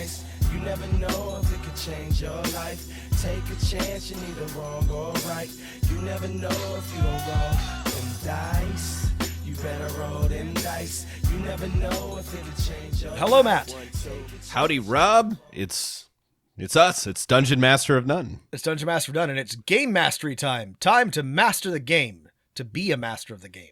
dice. You never know if it could change your life. Take a chance, you're neither wrong or right. You never know if you don't roll them dice. You better roll them dice. You never know if it could change your life. Hello, Matt. Howdy, Rob. It's us. It's Dungeon Master of None. It's Dungeon Master of None, and it's game mastery time. Time to master the game, to be a master of the game.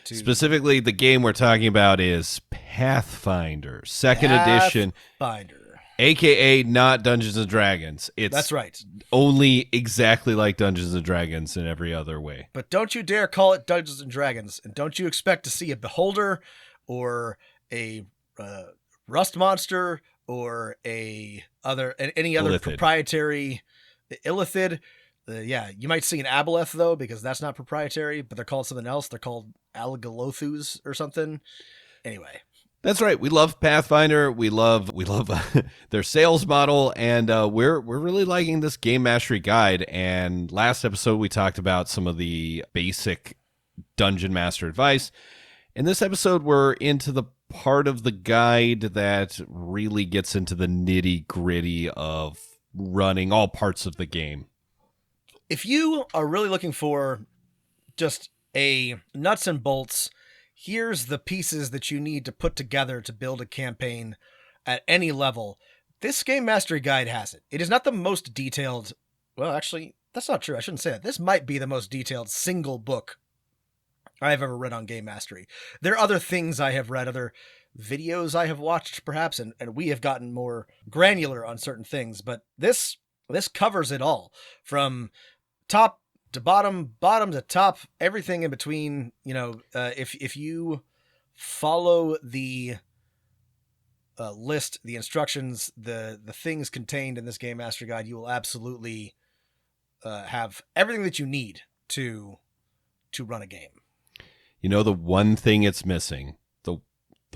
Specifically, the game we're talking about is Pathfinder, second edition. Pathfinder. AKA not Dungeons & Dragons. That's right. Only exactly like Dungeons & Dragons in every other way. But don't you dare call it Dungeons & Dragons, and don't you expect to see a Beholder or a Rust Monster or any other Illithid. proprietary Illithid. You might see an Aboleth, though, because that's not proprietary, but they're called something else. They're called Algolothus or something. Anyway. That's right. We love Pathfinder. We love their sales model, and we're really liking this game mastery guide. And last episode we talked about some of the basic dungeon master advice. In this episode, we're into the part of the guide that really gets into the nitty-gritty of running all parts of the game. If you are really looking for just a nuts and bolts, here's the pieces that you need to put together to build a campaign at any level, this Game Mastery Guide has it. It is not the most detailed. Well, actually, that's not true. I shouldn't say that. This might be the most detailed single book I have ever read on Game Mastery. There are other things I have read, other videos I have watched, perhaps, and we have gotten more granular on certain things, but this covers it all, from top to bottom, bottom to top, everything in between. If you follow the list, the instructions, the things contained in this Game Master Guide, you will absolutely have everything that you need to run a game. The one thing it's missing, the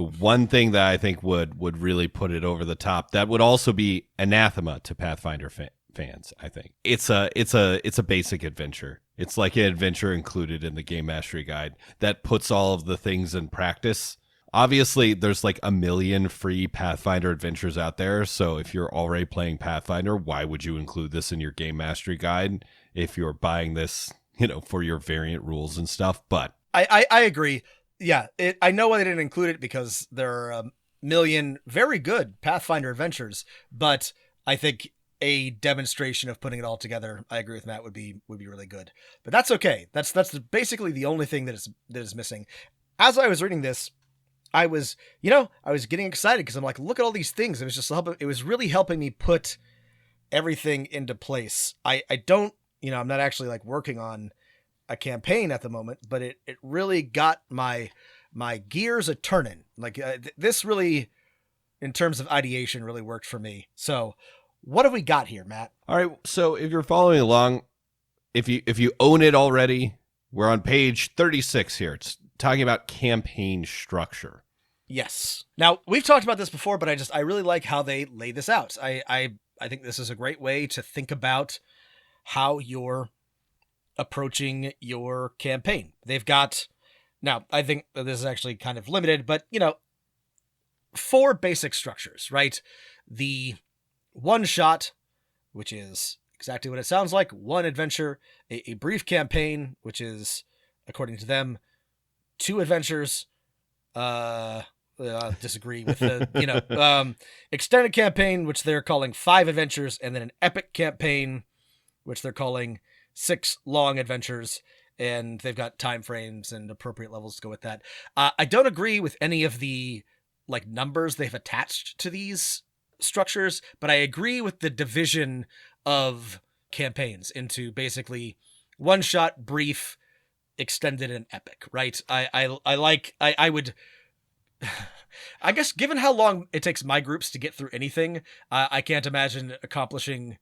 one thing that I think would really put it over the top, that would also be anathema to Pathfinder fans, I think. It's a basic adventure. It's like an adventure included in the Game Mastery Guide that puts all of the things in practice. Obviously, there's like a million free Pathfinder adventures out there, so if you're already playing Pathfinder, why would you include this in your Game Mastery Guide if you're buying this, for your variant rules and stuff? But I agree. Yeah, I know why they didn't include it, because there are a million very good Pathfinder adventures, but I think a demonstration of putting it all together, I agree with Matt, would be really good. But that's okay. That's basically the only thing that is missing. As I was reading this, I was getting excited, because I'm like, look at all these things. It was really helping me put everything into place. I don't, I'm not actually like working on a campaign at the moment, but it really got my gears a turning. Like this really, in terms of ideation, really worked for me. So what have we got here, Matt? All right, so if you're following along, if you own it already, we're on page 36 here. It's talking about campaign structure. Yes. Now, we've talked about this before, but I really like how they lay this out. I think this is a great way to think about how you're approaching your campaign. They've got, now, I think this is actually kind of limited, but, 4 basic structures, right? The one shot, which is exactly what it sounds like, one adventure, a brief campaign, which is, according to them, 2 adventures. Disagree with the, extended campaign, which they're calling 5 adventures, and then an epic campaign, which they're calling 6 long adventures, and they've got time frames and appropriate levels to go with that. I don't agree with any of the numbers they've attached to these structures, but I agree with the division of campaigns into basically one shot, brief, extended, and epic, right? I would, I guess, given how long it takes my groups to get through anything, I can't imagine accomplishing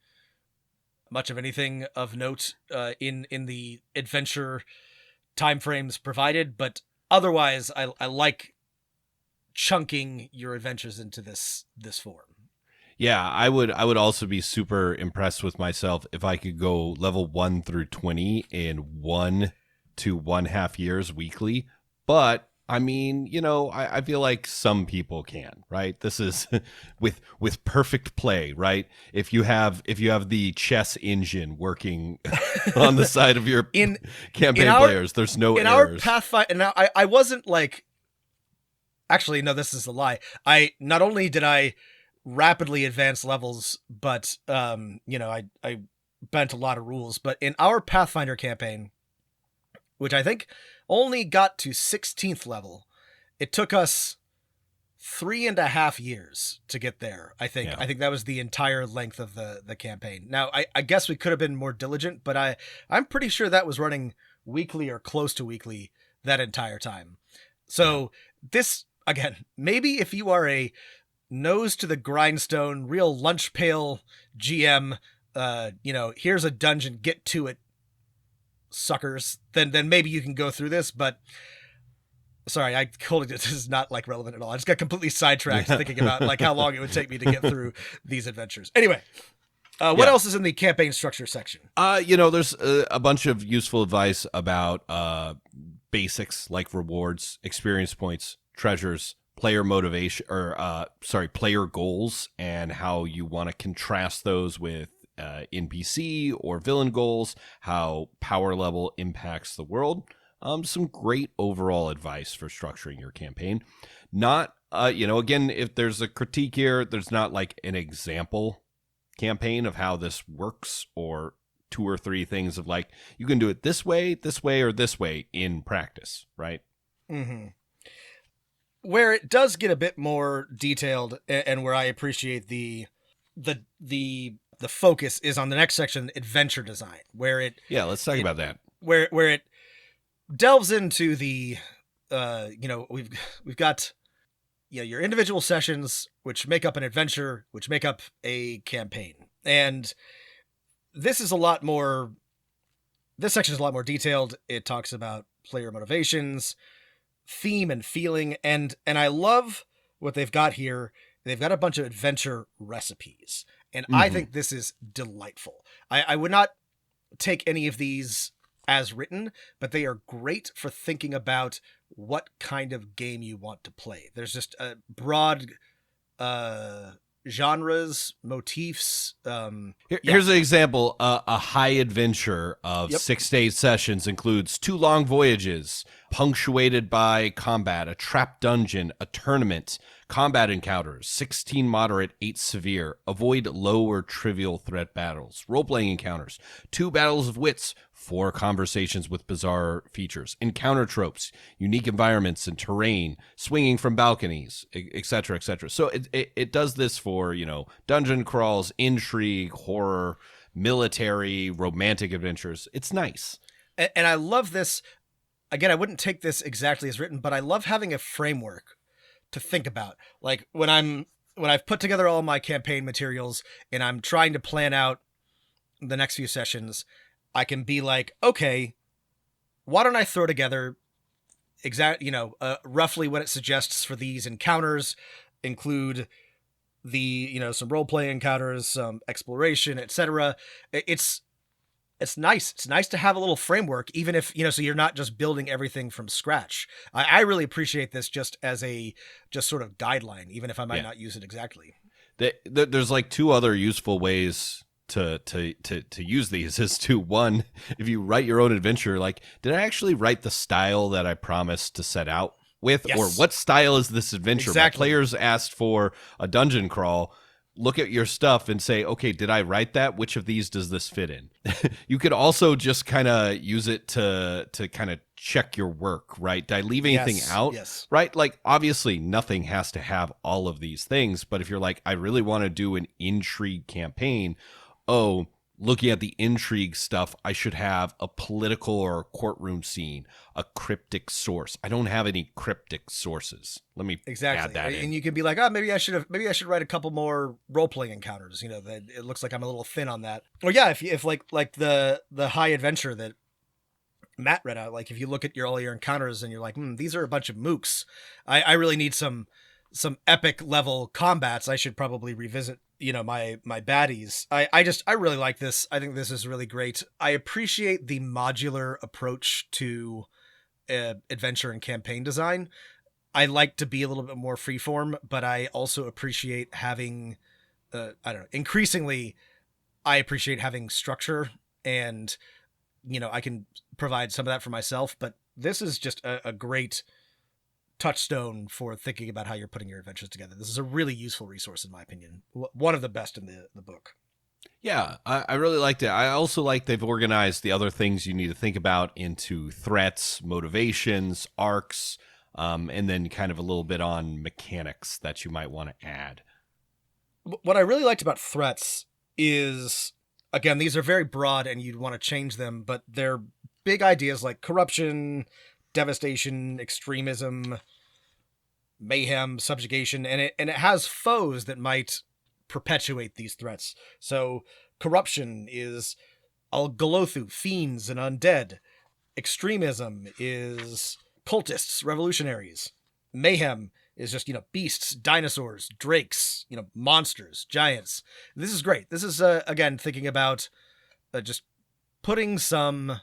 much of anything of note in the adventure timeframes provided, but otherwise I like chunking your adventures into this form. Yeah, I would also be super impressed with myself if I could go level 1 through 20 in 1 to 1.5 years weekly, but I mean, I feel like some people can, right? This is with perfect play, right? If you have the chess engine working on the side of your campaign players, there's no in errors. Our Pathfinder, now I wasn't like, actually, no, this is a lie. I not only did I rapidly advance levels, but I bent a lot of rules. But in our Pathfinder campaign, which I think only got to 16th level, it took us 3.5 years to get there. I think that was the entire length of the campaign. Now I guess we could have been more diligent, but I'm pretty sure that was running weekly or close to weekly that entire time. So this, again, maybe if you are a nose to the grindstone, real lunch pail GM, here's a dungeon, get to it, suckers, then maybe you can go through this. But sorry, I told you this is not like relevant at all. I just got completely sidetracked thinking about like how long it would take me to get through these adventures. Anyway, what else is in the campaign structure section? There's a bunch of useful advice about basics like rewards, experience points, treasures, player motivation, or player goals, and how you want to contrast those with NPC or villain goals, how power level impacts the world. Some great overall advice for structuring your campaign. Not, again, if there's a critique here, there's not like an example campaign of how this works, or 2 or 3 things of like, you can do it this way, or this way in practice, right? Mm-hmm. Where it does get a bit more detailed, and where I appreciate the focus is on the next section, adventure design, where let's talk about that. Where it delves into the we've got your individual sessions, which make up an adventure, which make up a campaign. And this section is a lot more detailed. It talks about player motivations, theme and feeling, and I love what they've got here. They've got a bunch of adventure recipes, and I think this is delightful. I would not take any of these as written, but they are great for thinking about what kind of game you want to play. There's just a broad genres, motifs. Here's an example. A high adventure of 6 to 8 sessions includes 2 long voyages, punctuated by combat, a trap dungeon, a tournament, combat encounters, 16 moderate, 8 severe, avoid low or trivial threat battles, role-playing encounters, 2 battles of wits, 4 conversations with bizarre features, encounter tropes, unique environments and terrain, swinging from balconies, etc., etc. So it does this for, dungeon crawls, intrigue, horror, military, romantic adventures. It's nice. And I love this. Again, I wouldn't take this exactly as written, but I love having a framework to think about. Like when I've put together all my campaign materials and I'm trying to plan out the next few sessions, I can be like, okay, why don't I throw together roughly what it suggests for these encounters, include the, some role-playing encounters, some exploration, etc. It's nice. It's nice to have a little framework, even if, so you're not just building everything from scratch. I really appreciate this just as a sort of guideline, even if I might not use it exactly. There's like 2 other useful ways to use these is to, one, if you write your own adventure, like, did I actually write the style that I promised to set out with? Yes. Or what style is this adventure? Exactly. My players asked for a dungeon crawl. Look at your stuff and say, okay, did I write that? Which of these does this fit in? You could also just kind of use it to kind of check your work, right? Did I leave anything out? Yes. Right? Like, obviously, nothing has to have all of these things. But if you're like, I really want to do an intrigue campaign, looking at the intrigue stuff, I should have a political or a courtroom scene, a cryptic source. I don't have any cryptic sources. Let me add that in. And you can be like, maybe I should write a couple more role-playing encounters. That it looks like I'm a little thin on that. Or if like the high adventure that Matt read out, like if you look at all your encounters and you're like, these are a bunch of mooks. I really need some epic level combats. I should probably revisit my baddies. I really like this. I think this is really great. I appreciate the modular approach to adventure and campaign design. I like to be a little bit more freeform, but I also appreciate having, I don't know, increasingly, I appreciate having structure, and, I can provide some of that for myself, but this is just a great touchstone for thinking about how you're putting your adventures together. This is a really useful resource, in my opinion. One of the best in the book. Yeah, I really liked it. I also like they've organized the other things you need to think about into threats, motivations, arcs, and then kind of a little bit on mechanics that you might want to add. What I really liked about threats is, again, these are very broad and you'd want to change them, but they're big ideas like corruption, devastation, extremism, mayhem, subjugation, and it has foes that might perpetuate these threats. So corruption is Al-Golothu, fiends and undead. Extremism is cultists, revolutionaries. Mayhem is just, beasts, dinosaurs, drakes, monsters, giants. This is great. This is, again, thinking about just putting some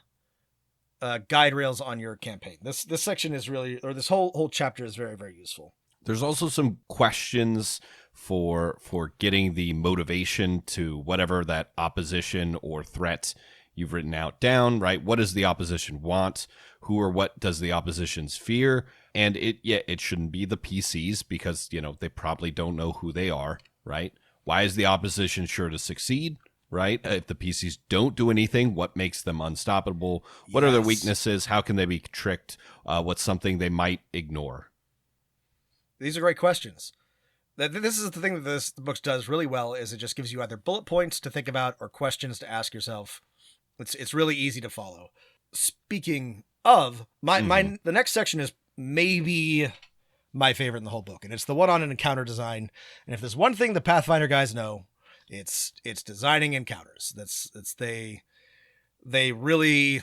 guide rails on your campaign. This section is really, or this whole chapter is very, very useful. There's also some questions for getting the motivation to whatever that opposition or threat you've written out down, right? What does the opposition want? Who or what does the opposition's fear? And it shouldn't be the PCs because, they probably don't know who they are, right? Why is the opposition sure to succeed, right? If the PCs don't do anything, what makes them unstoppable? What are their weaknesses? How can they be tricked? What's something they might ignore? These are great questions. This is the thing that this book does really well, is it just gives you either bullet points to think about or questions to ask yourself. It's really easy to follow. Speaking of, the next section is maybe my favorite in the whole book, and it's the one on an encounter design. And if there's one thing the Pathfinder guys know, it's designing encounters. They really,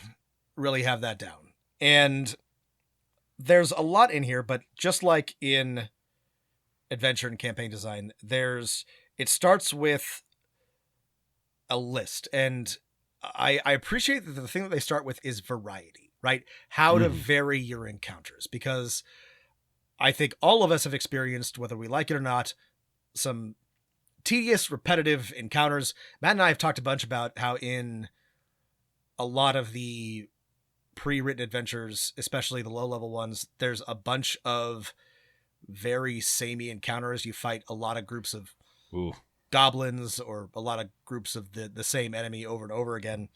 really have that down. And there's a lot in here, but just like in adventure and campaign design, it starts with a list, and I appreciate that the thing that they start with is variety, right? How to vary your encounters, because I think all of us have experienced, whether we like it or not, some tedious, repetitive encounters. Matt and I have talked a bunch about how in a lot of the pre-written adventures, especially the low-level ones, there's a bunch of very samey encounters. You fight a lot of groups of goblins or a lot of groups of the same enemy over and over again.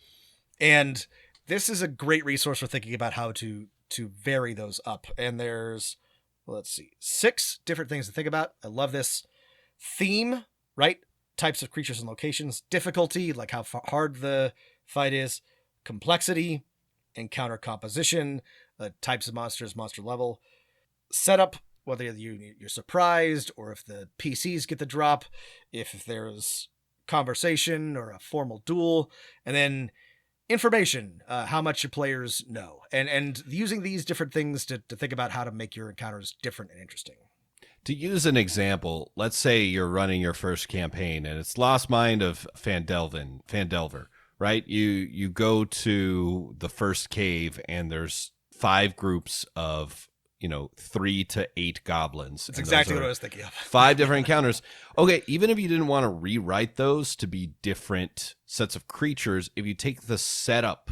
And this is a great resource for thinking about how to vary those up. And there's, let's see, 6 different things to think about. I love this. Theme, right? Types of creatures and locations. Difficulty, like how hard the fight is. Complexity, encounter composition, types of monsters, monster level. Setup, whether you're surprised or if the PCs get the drop, if there's conversation or a formal duel, and then information, how much your players know, and using these different things to think about how to make your encounters different and interesting. To use an example, let's say you're running your first campaign and it's Lost Mine of Phandelver, right? You go to the first cave and there's 5 groups of 3 to 8 goblins. That's exactly what I was thinking of. 5 different encounters. Okay, even if you didn't want to rewrite those to be different sets of creatures, if you take the setup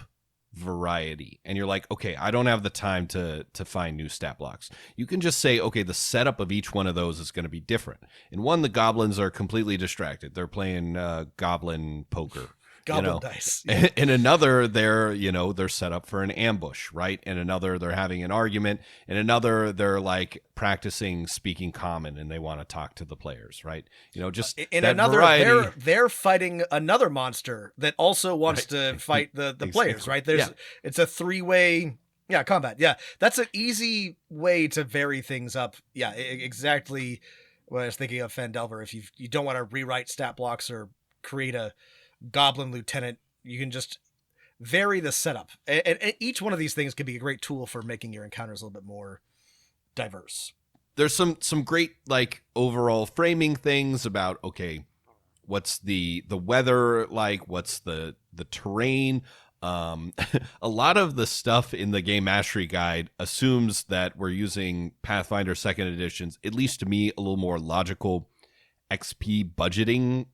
variety and you're like, okay, I don't have the time to find new stat blocks, you can just say, okay, the setup of each one of those is going to be different. In one, the goblins are completely distracted. They're playing goblin poker. Goblin dice. Yeah. In another, they're set up for an ambush, right? In another, they're having an argument. In another, they're like practicing speaking common and they want to talk to the players, right? Just in that another, variety. they're fighting another monster that also wants to fight the players, right? It's a 3-way combat. Yeah, that's an easy way to vary things up. Yeah, exactly what I was thinking of Phandelver. If you don't want to rewrite stat blocks or create a goblin lieutenant, you can just vary the setup, and each one of these things can be a great tool for making your encounters a little bit more diverse. There's some great like overall framing things about, okay, what's the weather like, what's the terrain, A lot of the stuff in the Game Mastery Guide assumes that we're using Pathfinder 2nd Edition's, at least to me, a little more logical XP budgeting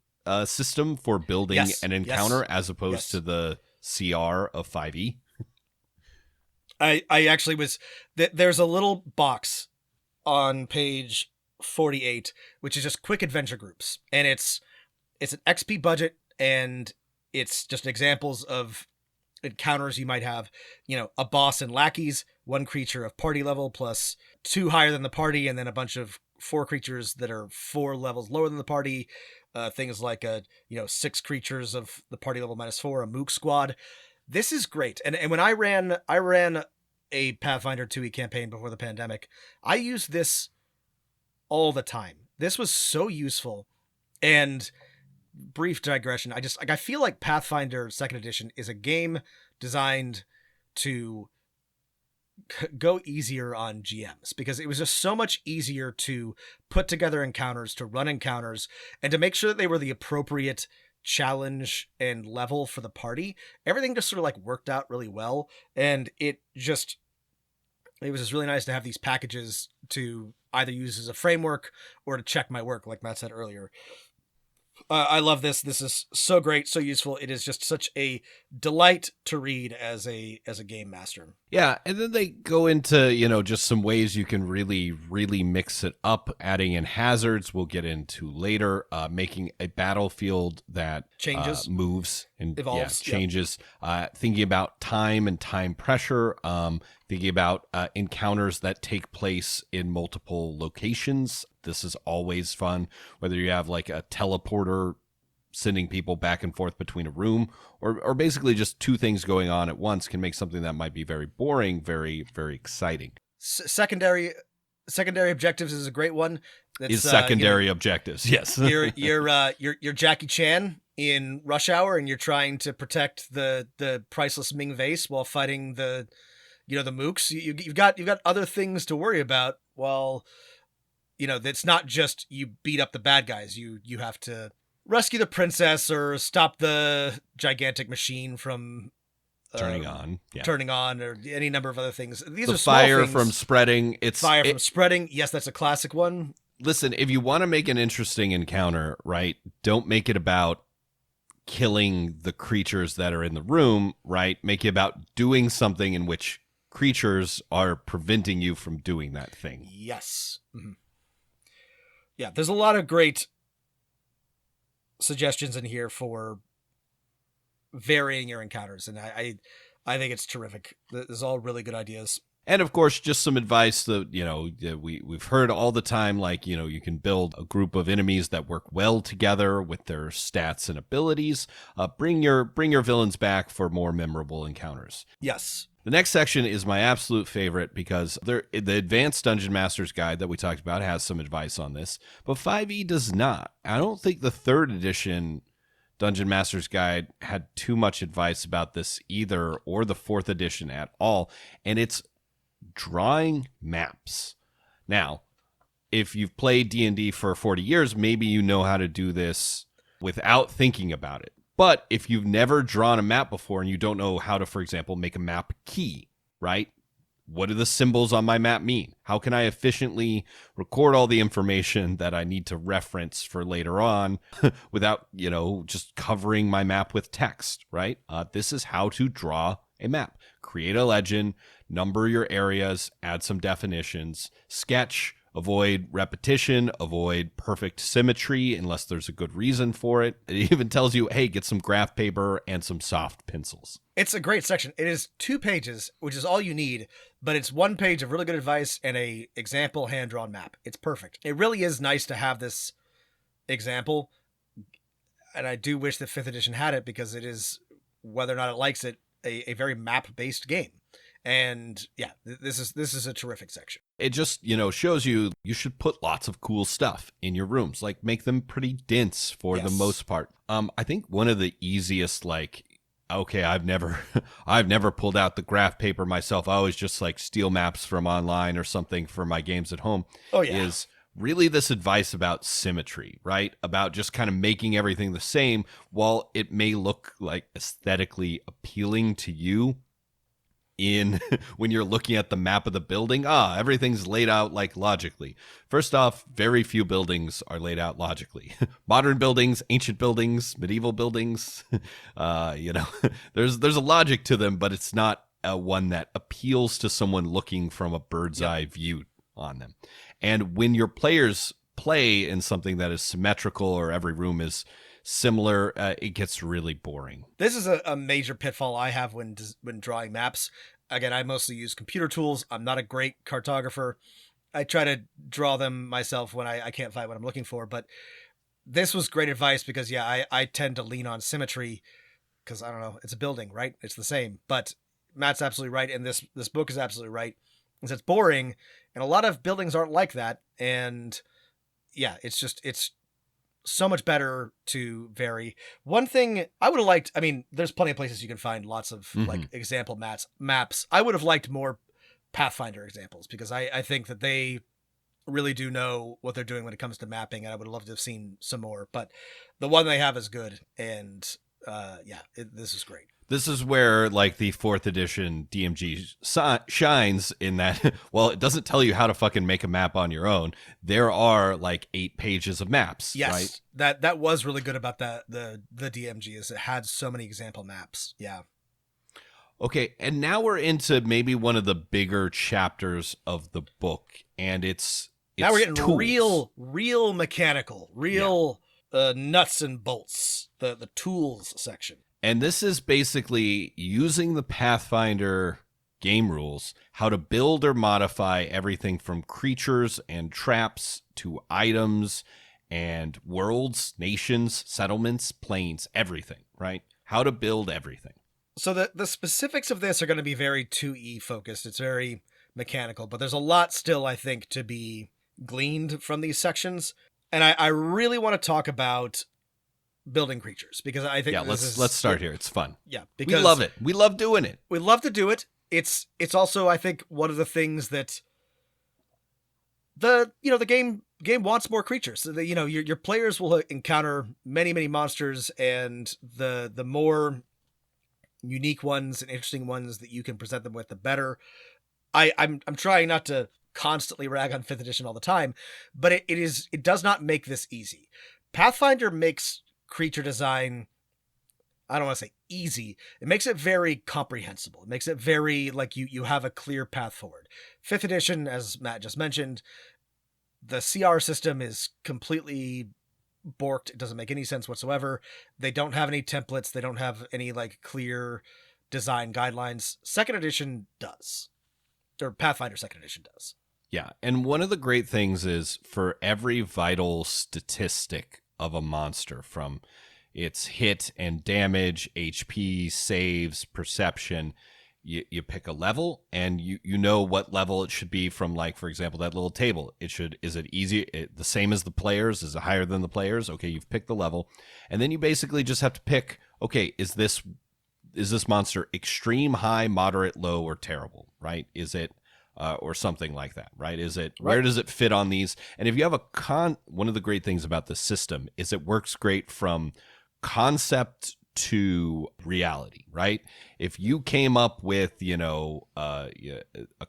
system for building an encounter as opposed to the CR of 5e. I actually was... There's a little box on page 48, which is just quick adventure groups. And it's an XP budget, and it's just examples of encounters you might have, a boss and lackeys, one creature of party level plus 2 higher than the party, and then a bunch of 4 creatures that are 4 levels lower than the party. Things like 6 creatures of the party level -4, a mook squad. This is great. And when I ran a Pathfinder 2e campaign before the pandemic, I used this all the time. This was so useful. And brief digression, I feel like Pathfinder 2nd Edition is a game designed to go easier on GMs, because it was just so much easier to put together encounters, to run encounters, and to make sure that they were the appropriate challenge and level for the party. Everything just sort of like worked out really well, and it was just really nice to have these packages to either use as a framework or to check my work, like Matt said earlier. I love this. This is so great, so useful. It is just such a delight to read as a game master. Yeah, and then they go into, just some ways you can really, really mix it up, adding in hazards we'll get into later, making a battlefield that changes, moves, and evolves, changes, thinking about time and time pressure, thinking about encounters that take place in multiple locations. This is always fun, whether you have like a teleporter sending people back and forth between a room, or basically just 2 things going on at once can make something that might be very boring very, very exciting. Secondary objectives is a great one. Secondary objectives, yes. You're Jackie Chan in Rush Hour, and you're trying to protect the priceless Ming vase while fighting the mooks. You've got other things to worry about. Well, it's not just you beat up the bad guys. You have to rescue the princess or stop the gigantic machine from turning on, or any number of other things. These are small fire things. From spreading. From spreading. Yes, that's a classic one. Listen, if you want to make an interesting encounter, right, don't make it about killing the creatures that are in the room, right? Make it about doing something in which creatures are preventing you from doing that thing. Yes. Mm-hmm. Yeah, there's a lot of great suggestions in here for varying your encounters, and I think it's terrific. There's all really good ideas. And of course, just some advice that, we've heard all the time, like, you can build a group of enemies that work well together with their stats and abilities. Bring your villains back for more memorable encounters. Yes. The next section is my absolute favorite because the Advanced Dungeon Master's Guide that we talked about has some advice on this, but 5e does not. I don't think the 3rd edition Dungeon Master's Guide had too much advice about this either, or the 4th edition at all, and it's drawing maps. Now, if you've played D&D for 40 years, maybe you know how to do this without thinking about it. But if you've never drawn a map before and you don't know how to, for example, make a map key, right? What do the symbols on my map mean? How can I efficiently record all the information that I need to reference for later on without, just covering my map with text, right? This is how to draw a map. Create a legend, number your areas, add some definitions, sketch, avoid repetition, avoid perfect symmetry unless there's a good reason for it. It even tells you, hey, get some graph paper and some soft pencils. It's a great section. It is 2 pages, which is all you need, but it's 1 page of really good advice and a example hand-drawn map. It's perfect. It really is nice to have this example, and I do wish that 5th edition had it, because it is, whether or not it likes it, a very map-based game. And yeah, this is a terrific section. It just, shows you should put lots of cool stuff in your rooms, like make them pretty dense for the most part. I think one of the easiest, okay, I've never pulled out the graph paper myself. I always just steal maps from online or something for my games at home. Oh yeah. Is really this advice about symmetry, right? About just kind of making everything the same while it may look like aesthetically appealing to you in when you're looking at the map of the building. Everything's laid out like logically. First off, very few buildings are laid out logically. Modern buildings, ancient buildings, medieval buildings, there's a logic to them, but it's not one that appeals to someone looking from a bird's eye view on them. And when your players play in something that is symmetrical or every room is similar, it gets really boring. This is a major pitfall I have when drawing maps. Again, I mostly use computer tools. I'm not a great cartographer. I try to draw them myself when I can't find what I'm looking for. But this was great advice because, I tend to lean on symmetry because, I don't know, it's a building, right? It's the same. But Matt's absolutely right, and this book is absolutely right. It's boring, and a lot of buildings aren't like that. And, it's so much better to vary. One thing I would have liked, there's plenty of places you can find lots of like example maps. I would have liked more Pathfinder examples because I think that they really do know what they're doing when it comes to mapping, and I would have loved to have seen some more, but the one they have is good. And this is great. This is where like the 4th edition DMG shines in that, well, it doesn't tell you how to fucking make a map on your own. There are like 8 pages of maps. Yes, right? That was really good about the DMG is it had so many example maps. Yeah. Okay, and now we're into maybe one of the bigger chapters of the book, and it's now we're getting tools. real mechanical, nuts and bolts. The tools section. And this is basically using the Pathfinder game rules, how to build or modify everything from creatures and traps to items and worlds, nations, settlements, planes, everything, right? How to build everything. So the specifics of this are going to be very 2E focused. It's very mechanical, but there's a lot still, I think, to be gleaned from these sections. And I really want to talk about building creatures because I think let's start here. It's fun. Yeah, because we love it. We love doing it. We love to do it. It's also, I think, one of the things that the game wants more creatures. So that, your players will encounter many monsters, and the more unique ones and interesting ones that you can present them with, the better. I'm trying not to constantly rag on 5th edition all the time, but it does not make this easy. Pathfinder makes creature design, I don't want to say easy. It makes it very comprehensible. It makes it very like you have a clear path forward. 5th edition, as Matt just mentioned, the CR system is completely borked. It doesn't make any sense whatsoever. They don't have any templates. They don't have any like clear design guidelines. 2nd edition does, or Pathfinder 2nd edition does. Yeah, and one of the great things is for every vital statistic of a monster, from its hit and damage, HP, saves, perception, you pick a level, and you know what level it should be from, like, for example, that little table. Is it easy, the same as the players? Is it higher than the players? Okay, you've picked the level, and then you basically just have to pick, okay, is this monster extreme, high, moderate, low, or terrible, right? Is it or something like that, right? Is it, where does it fit on these? And if you have one of the great things about the system is it works great from concept to reality, right? If you came up with, a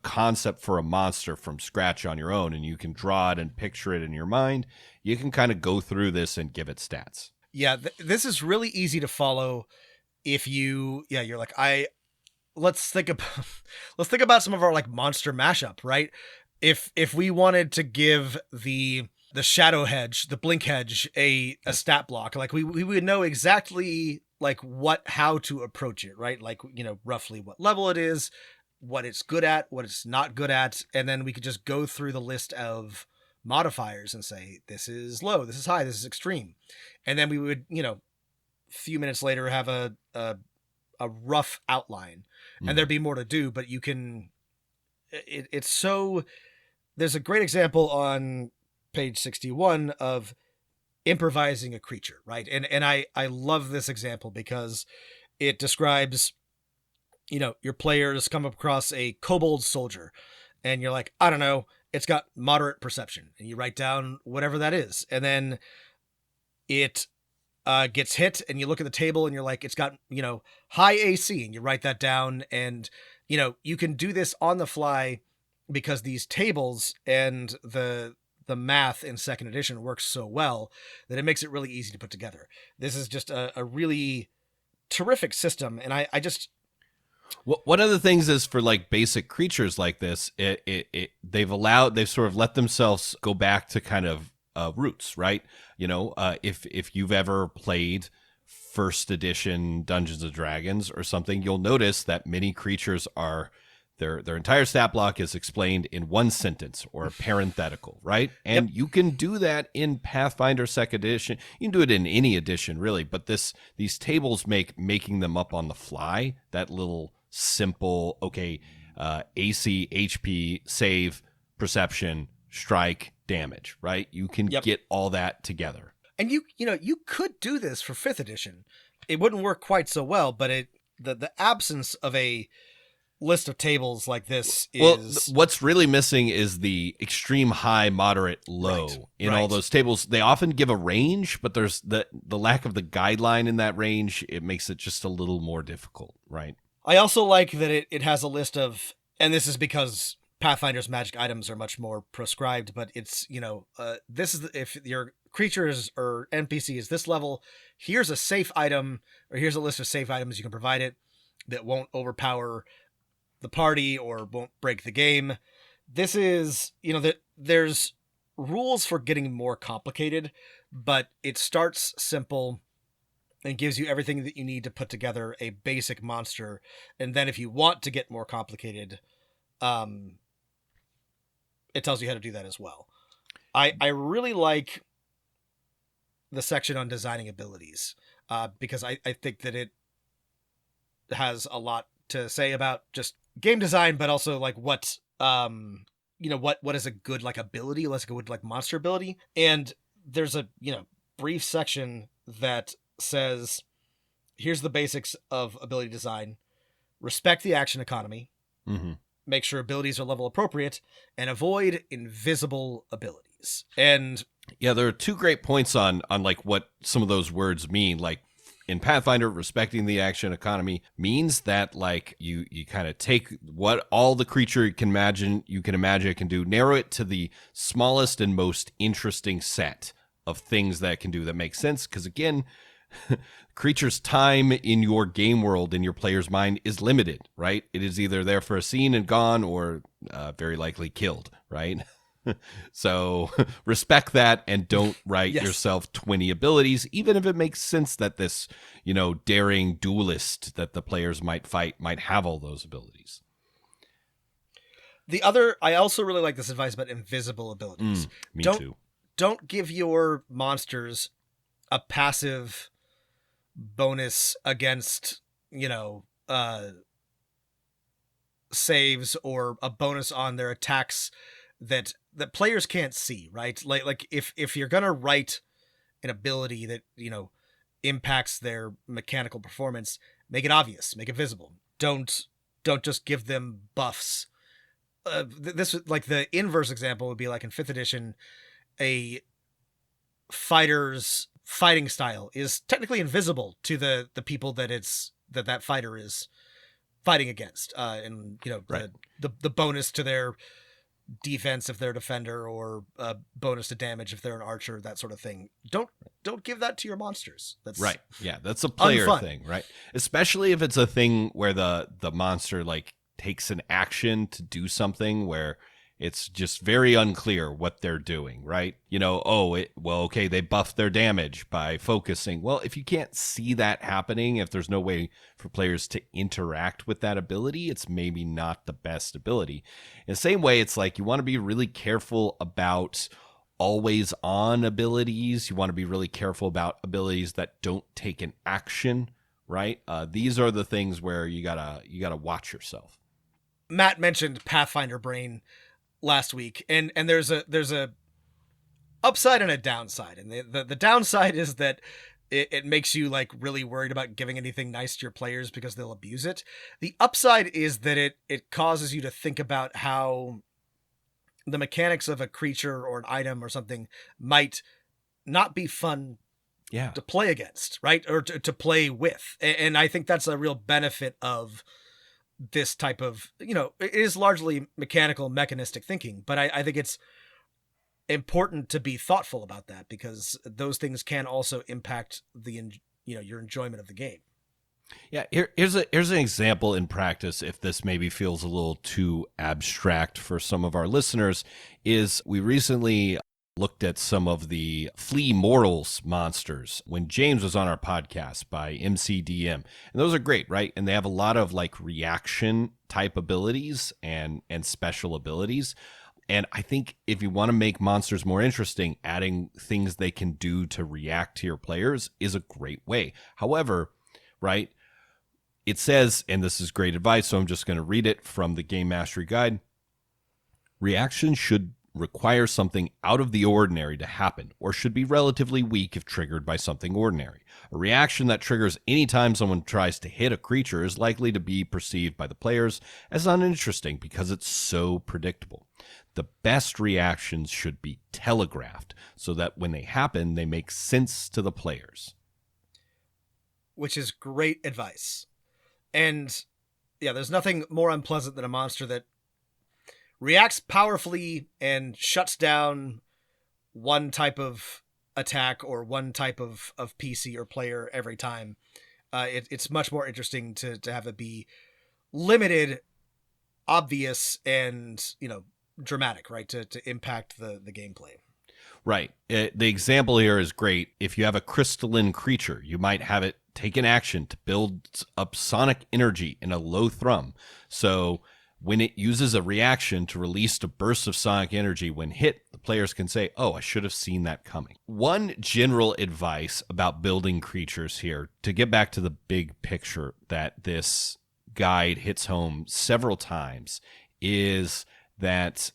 concept for a monster from scratch on your own, and you can draw it and picture it in your mind, you can kind of go through this and give it stats. Yeah, this is really easy to follow if you're like, let's think about some of our like monster mashup, right? If we wanted to give the shadow hedge, the blink hedge, a stat block, like we would know exactly like how to approach it, right? Like, roughly what level it is, what it's good at, what it's not good at, and then we could just go through the list of modifiers and say, this is low, this is high, this is extreme. And then we would, a few minutes later have a rough outline, and there'd be more to do, but you can, it's so, there's a great example on page 61 of improvising a creature, right? And I love this example because it describes, your players come across a kobold soldier, and you're like, I don't know, it's got moderate perception, and you write down whatever that is, and then it gets hit, and you look at the table, and you're like, it's got, high AC, and you write that down, and you can do this on the fly because these tables and the math in second edition works so well that it makes it really easy to put together. This is just a really terrific system, and I just. Well, one of the things is for like basic creatures like this, they've sort of let themselves go back to kind of roots, right? If you've ever played first edition Dungeons and Dragons or something, you'll notice that many creatures are their entire stat block is explained in one sentence or a parenthetical, right? And you can do that in Pathfinder second edition. You can do it in any edition, really, but these tables making them up on the fly, that little simple, AC, HP, save, perception, strike, damage, right? You can get all that together. And you could do this for 5th edition. It wouldn't work quite so well, but the absence of a list of tables like this is... Well, what's really missing is the extreme high, moderate, low in all those tables. They often give a range, but there's the lack of the guideline in that range. It makes it just a little more difficult, right? I also like that it has a list of, and this is because Pathfinder's magic items are much more prescribed, but it's, this is, if your creatures or NPC is this level, here's a safe item, or here's a list of safe items you can provide it that won't overpower the party or won't break the game. This is, that there's rules for getting more complicated, but it starts simple and gives you everything that you need to put together a basic monster. And then if you want to get more complicated, it tells you how to do that as well. I really like the section on designing abilities, because I think that it has a lot to say about just game design, but also like what is a good like ability, let's go with like monster ability. And there's a brief section that says, here's the basics of ability design: respect the action economy, make sure abilities are level appropriate, and avoid invisible abilities. And there are 2 great points on like what some of those words mean. Like in Pathfinder, respecting the action economy means that like you kind of take what all the creature you can imagine it can do, narrow it to the smallest and most interesting set of things that it can do that make sense. Because again, creature's time in your game world, in your player's mind, is limited, right? It is either there for a scene and gone, or very likely killed, right? So respect that, and don't write yourself 20 abilities, even if it makes sense that this, daring duelist that the players might fight might have all those abilities. I also really like this advice about invisible abilities. Me too. Don't give your monsters a passive bonus against, saves, or a bonus on their attacks that players can't see, right? Like if you're gonna write an ability that impacts their mechanical performance, make it obvious, make it visible. Don't just give them buffs. This, like, the inverse example would be like in 5th edition, a fighter's fighting style is technically invisible to the people that fighter is fighting against, and the bonus to their defense if they're a defender, or bonus to damage if they're an archer, that sort of thing. Don't give that to your monsters. That's right. Yeah, that's a player unfun. thing, right? Especially if it's a thing where the monster like takes an action to do something where it's just very unclear what they're doing, right? They buffed their damage by focusing. Well, if you can't see that happening, if there's no way for players to interact with that ability, it's maybe not the best ability. In the same way, it's like you want to be really careful about always on abilities. You want to be really careful about abilities that don't take an action, right? These are the things where you gotta watch yourself. Matt mentioned Pathfinder Brain last week, and there's a upside and a downside, and the downside is that it makes you like really worried about giving anything nice to your players because they'll abuse it. The upside is that it causes you to think about how the mechanics of a creature or an item or something might not be fun to play against, right? Or to play with. And I think that's a real benefit of this type of, it is largely mechanical, mechanistic thinking, but I think it's important to be thoughtful about that, because those things can also impact your enjoyment of the game. Yeah, here's an example in practice, if this maybe feels a little too abstract for some of our listeners, is we recently looked at some of the Flea Mortals monsters when James was on our podcast by MCDM. And those are great, right? And they have a lot of like reaction type abilities and special abilities. And I think if you want to make monsters more interesting, adding things they can do to react to your players is a great way. However, right, it says, and this is great advice, so I'm just going to read it from the Game Mastery Guide. Reactions should require something out of the ordinary to happen, or should be relatively weak if triggered by something ordinary. A reaction that triggers anytime someone tries to hit a creature is likely to be perceived by the players as uninteresting because it's so predictable. The best reactions should be telegraphed so that when they happen, they make sense to the players. Which is great advice. And yeah, there's nothing more unpleasant than a monster that reacts powerfully and shuts down one type of attack or one type of PC or player every time. It's much more interesting to have it be limited, obvious, and dramatic, right? To impact the gameplay. Right. The example here is great. If you have a crystalline creature, you might have it take an action to build up sonic energy in a low thrum. So when it uses a reaction to release a burst of sonic energy when hit, the players can say, oh, I should have seen that coming. One general advice about building creatures here, to get back to the big picture that this guide hits home several times, is that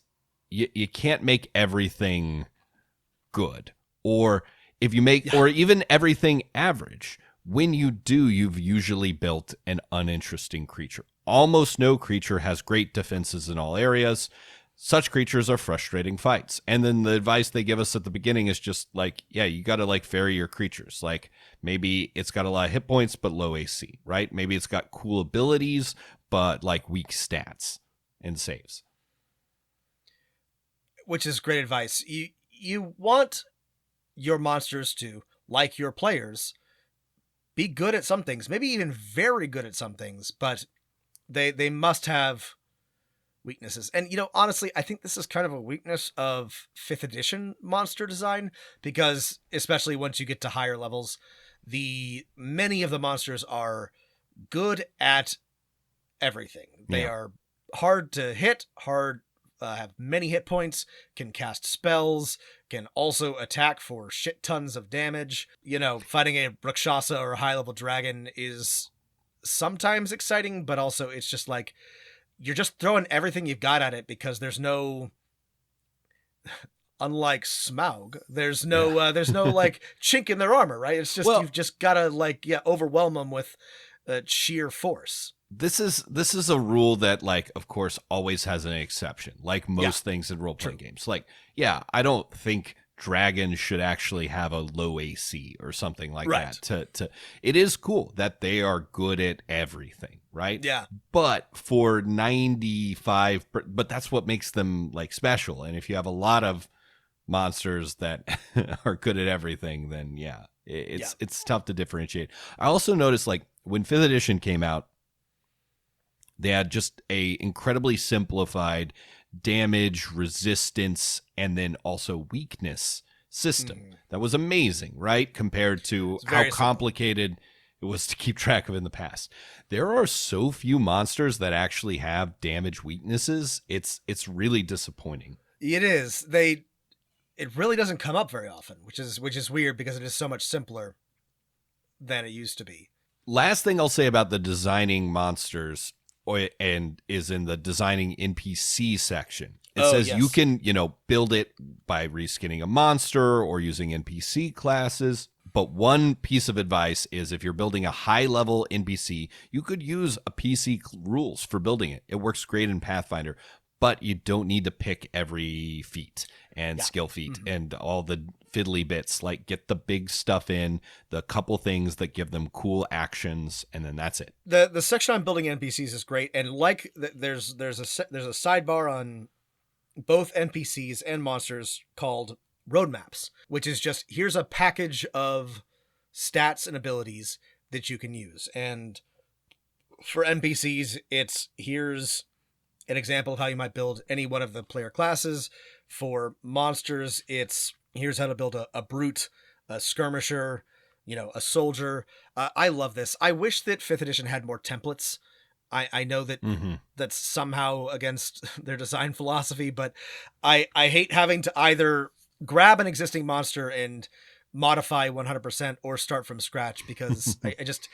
you can't make everything good. Or if you make, or even everything average. When you do, you've usually built an uninteresting creature. Almost no creature has great defenses in all areas. Such creatures are frustrating fights. And then the advice they give us at the beginning is just like, yeah, you got to like vary your creatures. Like maybe it's got a lot of hit points, but low AC, right? Maybe it's got cool abilities, but like weak stats and saves. Which is great advice. You want your monsters to, like your players, be good at some things, maybe even very good at some things, but they must have weaknesses. And, honestly, I think this is kind of a weakness of 5th edition monster design, because especially once you get to higher levels, many of the monsters are good at everything. They are hard to hit, have many hit points, can cast spells, can also attack for shit tons of damage. Fighting a Rakshasa or a high-level dragon is sometimes exciting, but also it's just like you're just throwing everything you've got at it, because there's no, unlike Smaug, there's no like chink in their armor, right? It's just, you've just gotta overwhelm them with sheer force. This is a rule that, like, of course, always has an exception, like most things in role-playing games. Like, I don't think dragons should actually have a low AC or something like that. It is cool that they are good at everything, right? Yeah. But for 95, but that's what makes them like special. And if you have a lot of monsters that are good at everything, then it's tough to differentiate. I also noticed, like, when 5th edition came out, they had just a incredibly simplified damage, resistance, and then also weakness system. That was amazing, right? Compared to how complicated it was to keep track of in the past. There are so few monsters that actually have damage weaknesses. It's really disappointing. It is. It really doesn't come up very often, which is weird, because it is so much simpler than it used to be. Last thing I'll say about the designing monsters and is in the designing NPC section. It says you can, build it by reskinning a monster or using NPC classes. But one piece of advice is, if you're building a high-level NPC, you could use a PC rules for building it. It works great in Pathfinder. but you don't need to pick every feat and skill feat and all the fiddly bits. Like, get the big stuff in, the couple things that give them cool actions, and then that's it. The section on building NPCs is great, and like there's a sidebar on both NPCs and monsters called roadmaps, which is just, here's a package of stats and abilities that you can use. And for NPCs, it's, here's an example of how you might build any one of the player classes. For monsters, it's, here's how to build a brute, a skirmisher, a soldier. I love this. I wish that 5th edition had more templates. I know that that's somehow against their design philosophy, but I hate having to either grab an existing monster and modify 100% or start from scratch, because I just,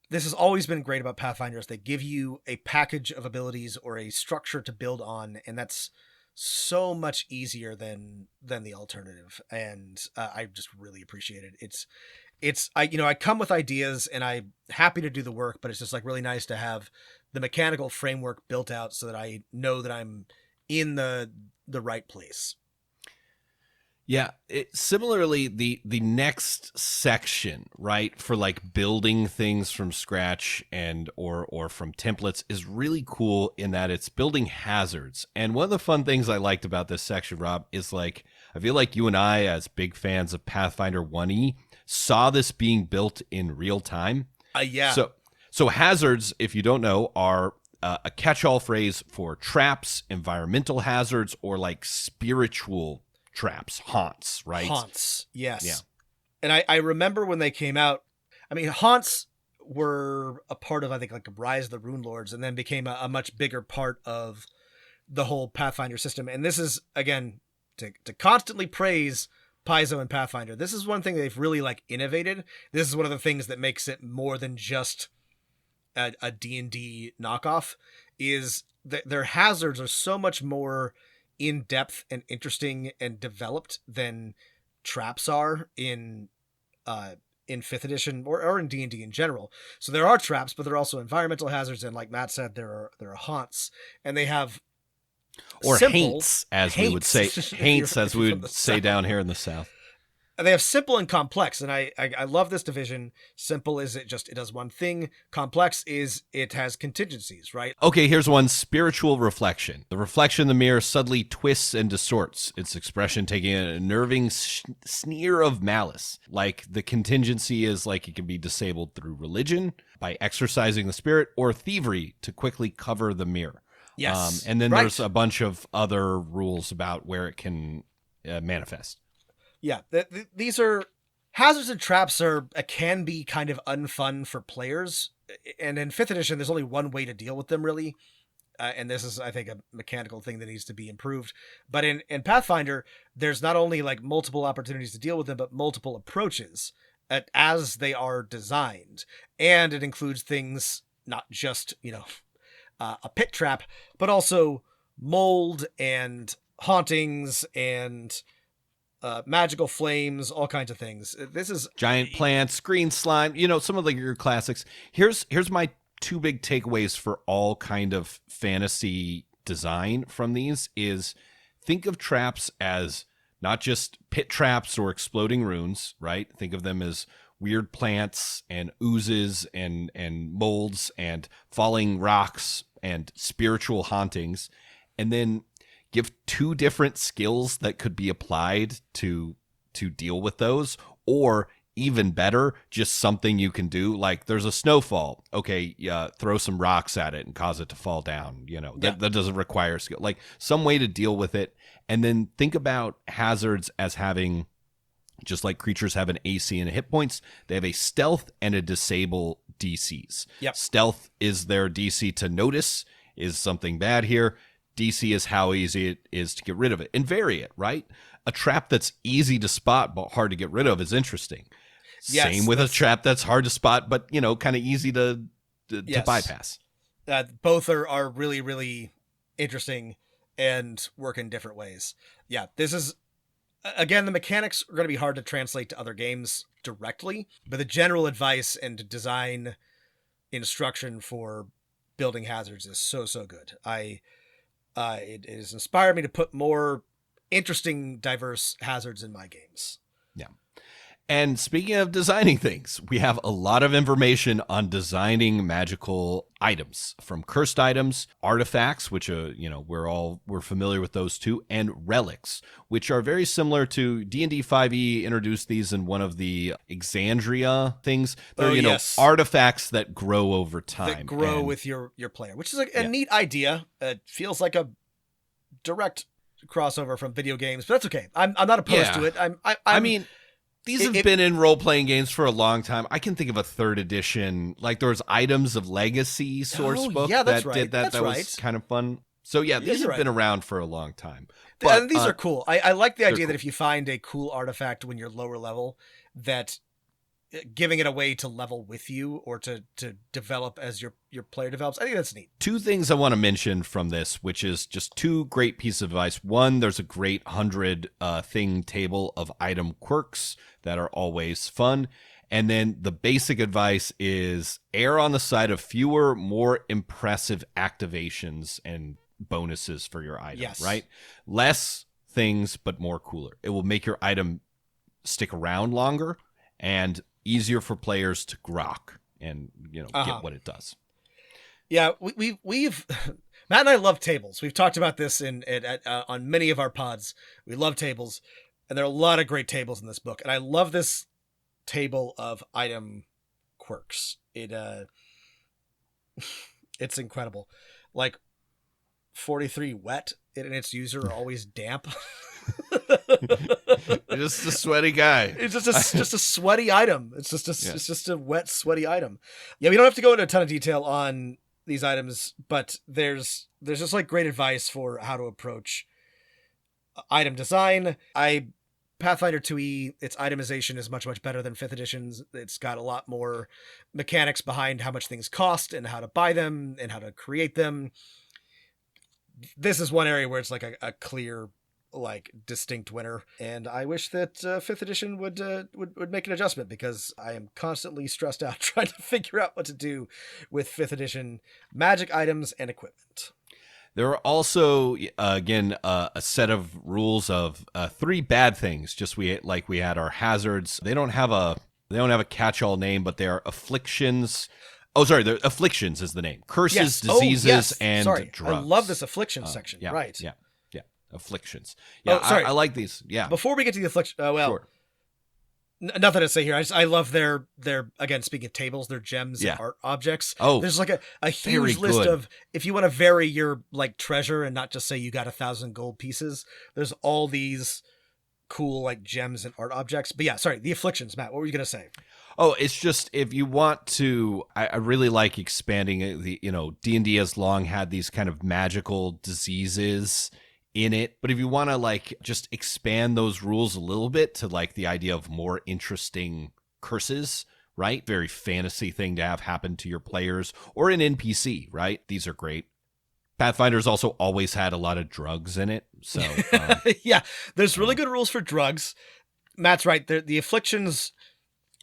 this has always been great about Pathfinders. They give you a package of abilities or a structure to build on, and that's so much easier than the alternative. And I just really appreciate it. I come with ideas and I'm happy to do the work, but it's just like really nice to have the mechanical framework built out so that I know that I'm in the right place. Yeah. Similarly, the next section, right, for like building things from scratch and or from templates is really cool in that it's building hazards. And one of the fun things I liked about this section, Rob, is like, I feel like you and I, as big fans of Pathfinder 1E, saw this being built in real time. Yeah. So hazards, if you don't know, are a catch-all phrase for traps, environmental hazards, or like spiritual traps, haunts, right? Haunts, yes. Yeah. And I remember when they came out, I mean, haunts were a part of, I think, like Rise of the Rune Lords, and then became a much bigger part of the whole Pathfinder system. And this is, again, to constantly praise Paizo and Pathfinder, this is one thing they've really like innovated. This is one of the things that makes it more than just a D&D knockoff, is that their hazards are so much more in depth and interesting and developed than traps are in 5th edition or in D&D in general. So there are traps, but there are also environmental hazards, and like Matt said, there are haunts, and they have haints, as we would say, haints, as we would say down here in the South. They have simple and complex, and I love this division. Simple is it does one thing. Complex is it has contingencies, right? Okay, here's one: spiritual reflection. The reflection in the mirror subtly twists and distorts, its expression taking an unnerving sneer of malice. Like, the contingency is like it can be disabled through religion, by exorcising the spirit, or thievery to quickly cover the mirror. Yes. And then there's a bunch of other rules about where it can manifest. Yeah, these are hazards and traps can be kind of unfun for players, and in 5th edition, there's only one way to deal with them, really, and this is, I think, a mechanical thing that needs to be improved. But in Pathfinder, there's not only like multiple opportunities to deal with them, but multiple approaches as they are designed, and it includes things not just a pit trap, but also mold and hauntings and magical flames, all kinds of things. This is giant plants, green slime, some of your classics. Here's my 2 big takeaways for all kind of fantasy design from these is, think of traps as not just pit traps or exploding runes, right? Think of them as weird plants and oozes and molds and falling rocks and spiritual hauntings. And then give 2 different skills that could be applied to deal with those, or even better, just something you can do. Like, there's a snowfall. Okay, throw some rocks at it and cause it to fall down. That doesn't require skill. Like, some way to deal with it. And then think about hazards as having, just like creatures have an AC and a hit points, they have a stealth and a disable DCs. Yep. Stealth is their DC to notice is something bad here. DC is how easy it is to get rid of it and vary it, right? A trap that's easy to spot but hard to get rid of is interesting. Yes, same with a trap that's hard to spot but, kind of easy to bypass. Both are really, really interesting and work in different ways. Yeah, this is, again, the mechanics are going to be hard to translate to other games directly, but the general advice and design instruction for building hazards is so good. It has inspired me to put more interesting, diverse hazards in my games. Yeah. And speaking of designing things, we have a lot of information on designing magical items, from cursed items, artifacts, which we're familiar with those too, and relics, which are very similar to D&D 5e introduced these in one of the Exandria things. They're Yes. artifacts that grow over time. That grow with your player, which is a neat idea. It feels like a direct crossover from video games, but that's okay. I'm not opposed to it. I mean, these have been in role-playing games for a long time. I can think of a 3rd edition, like there was Items of Legacy source book that did that. That was kind of fun. So yeah, these have been around for a long time. But these are cool. I like the idea that if you find a cool artifact when you're lower level, that giving it away to level with you or to develop as your player develops. I think that's neat. 2 things I want to mention from this, which is just 2 great pieces of advice. One, there's a great 100 thing table of item quirks that are always fun. And then the basic advice is err on the side of fewer, more impressive activations and bonuses for your item, right? Less things, but more cooler. It will make your item stick around longer and easier for players to grok and get what it does. Yeah, we've Matt and I love tables. We've talked about this on many of our pods. We love tables, and there are a lot of great tables in this book. And I love this table of item quirks. It's incredible. Like 43 wet and its user are always damp. Just a sweaty guy. It's just a sweaty item. It's just a wet, sweaty item. Yeah, we don't have to go into a ton of detail on these items, but there's just like great advice for how to approach item design. Pathfinder 2e, its itemization is much, much better than 5th edition's. It's got a lot more mechanics behind how much things cost and how to buy them and how to create them. This is one area where it's like a clear, like, distinct winner, and I wish that 5th edition would make an adjustment, because I am constantly stressed out trying to figure out what to do with 5th edition magic items and equipment. There are also, again, a set of rules of 3 bad things. Just we had our hazards. They don't have a catch-all name, but they are afflictions. Oh, sorry, the afflictions is the name. Curses, diseases, and drugs. I love this affliction section. Yeah, right. Yeah. Afflictions. Yeah, I like these. Yeah. Before we get to the affliction, sure. Nothing to say here. I love their again, speaking of tables, their gems and art objects. Oh, there's like a huge list of, if you want to vary your like treasure and not just say you got 1,000 gold pieces, there's all these cool like gems and art objects. But yeah, sorry, the afflictions, Matt, what were you going to say? Oh, it's just, if you want to, I really like expanding the, D&D has long had these kind of magical diseases in it, but if you want to like just expand those rules a little bit to like the idea of more interesting curses, right? Very fantasy thing to have happen to your players or an NPC, right? These are great. Pathfinder's also always had a lot of drugs in it, so yeah, there's really good rules for drugs. Matt's right. The afflictions,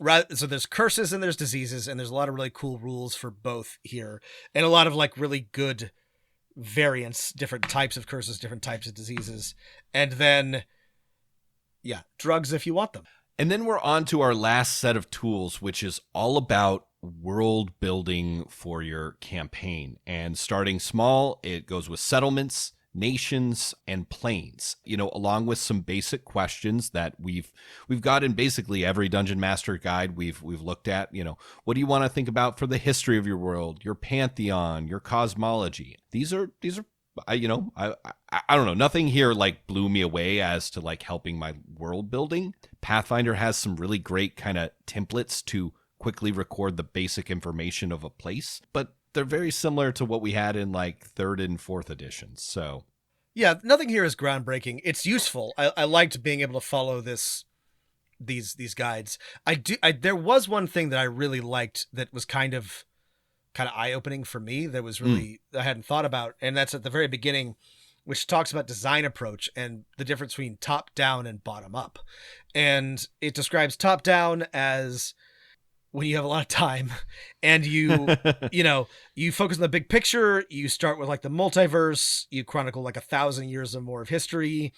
so there's curses and there's diseases, and there's a lot of really cool rules for both here, and a lot of like really good variants, different types of curses, different types of diseases, and then drugs if you want them. And then we're on to our last set of tools, which is all about world building for your campaign. And starting small, it goes with settlements, nations, and planes, along with some basic questions that we've got in basically every Dungeon Master guide we've looked at. What do you want to think about for the history of your world, your pantheon, your cosmology? These are I don't know, nothing here like blew me away as to like helping my world building. Pathfinder has some really great kind of templates to quickly record the basic information of a place, but they're very similar to what we had in like 3rd and 4th editions. So yeah, nothing here is groundbreaking. It's useful. I liked being able to follow these guides. There was one thing that I really liked that was kind of eye-opening for me, that was really I hadn't thought about, and that's at the very beginning, which talks about design approach and the difference between top down and bottom up. And it describes top down as when you have a lot of time and you you focus on the big picture. You start with like the multiverse, you chronicle like 1,000 years or more of history.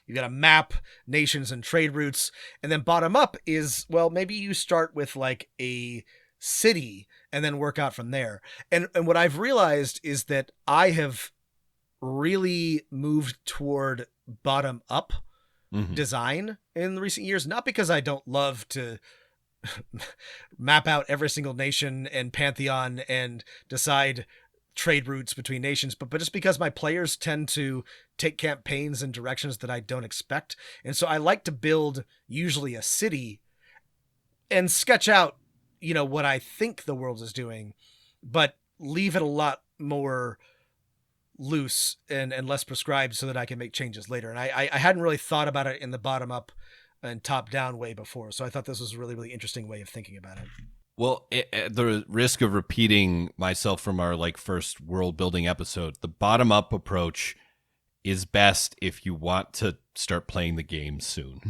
You got to map nations and trade routes. And then bottom up is, well, maybe you start with like a city and then work out from there. And what I've realized is that I have really moved toward bottom up design in recent years, not because I don't love to map out every single nation and pantheon and decide trade routes between nations, but just because my players tend to take campaigns in directions that I don't expect. And so I like to build usually a city and sketch out, what I think the world is doing, but leave it a lot more loose and less prescribed so that I can make changes later. And I hadn't really thought about it in the bottom up and top down way before. So I thought this was a really, really interesting way of thinking about it. Well, at the risk of repeating myself from our first world building episode, the bottom up approach is best if you want to start playing the game soon.